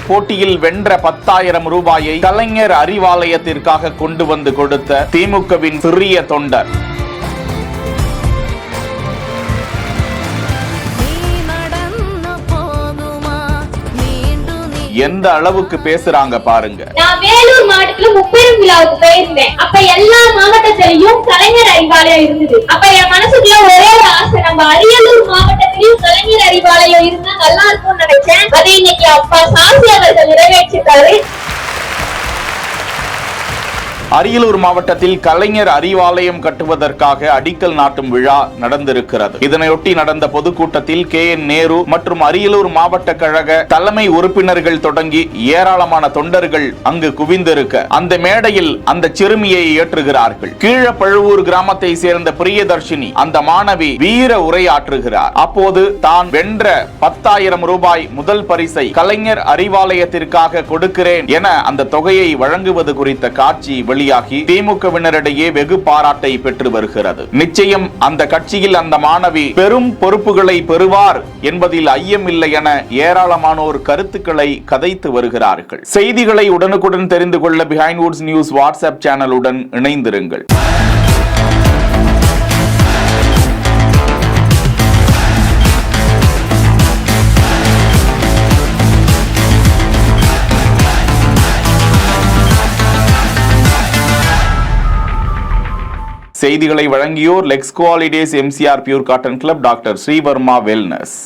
போட்டியில் வென்ற 10,000 ரூபாயை கலைஞர் அறிவாலயத்திற்காக கொண்டு வந்து கொடுத்த திமுகவின் சிறிய தொண்டர். எந்த அளவுக்கு பேசுறாங்க பாருங்க. நான் வேலூர் மாவட்டத்துல முப்பெரும் விழாவுக்கு போயிருந்தேன். அப்ப எல்லா மாவட்டத்திலையும் கலைஞர் அறிவாலயம் இருந்தது. அப்ப என் மனசுக்குள்ள ஒரே ஒரு ஆசை, நம்ம அரியலூர் மாவட்டத்திலையும் கலைஞர் அறிவாலயம் இருந்தா நல்லா இருக்கும்னு நினைச்சேன். அதை இன்னைக்கு அப்பா சாமி அவர்கள் நிறைவேற்றிட்டாரு. அரியலூர் மாவட்டத்தில் கலைஞர் அறிவாலயம் கட்டுவதற்காக அடிக்கல் நாட்டும் விழா நடந்திருக்கிறது. இதனையொட்டி நடந்த பொதுக்கூட்டத்தில் KN நேரு மற்றும் அரியலூர் மாவட்ட கழக தலைமை உறுப்பினர்கள் தொடங்கி ஏராளமான தொண்டர்கள் அங்கு குவிந்திருக்க அந்த மேடையில் அந்த சிறுமியை ஏற்றுகிறார்கள். கீழப்பழுவூர் கிராமத்தை சேர்ந்த பிரியதர்ஷினி அந்த மாணவி வீர உரையாற்றுகிறார். அப்போது தான் வென்ற 10,000 ரூபாய் முதல் பரிசை கலைஞர் அறிவாலயத்திற்காக கொடுக்கிறேன் என அந்த தொகையை வழங்குவது குறித்த காட்சி வெளியாகி திமுகவினரிடையே வெகு பாராட்டை பெற்று வருகிறது. நிச்சயம் அந்த கட்சியில் அந்த மாணவி பெரும் பொறுப்புகளை பெறுவார் என்பதில் ஐயமில்லை என ஏராளமானோர் கருத்துக்களை கதைத்து வருகிறார்கள். செய்திகளை உடனுக்குடன் தெரிந்து கொள்ள பிஹைண்ட் வுட்ஸ் நியூஸ் வாட்ஸ்அப் சேனலுடன் இணைந்திருங்கள். செய்திகளை வழங்கியோர் Lexco holidays MCR pure cotton club, doctor Srivarma wellness.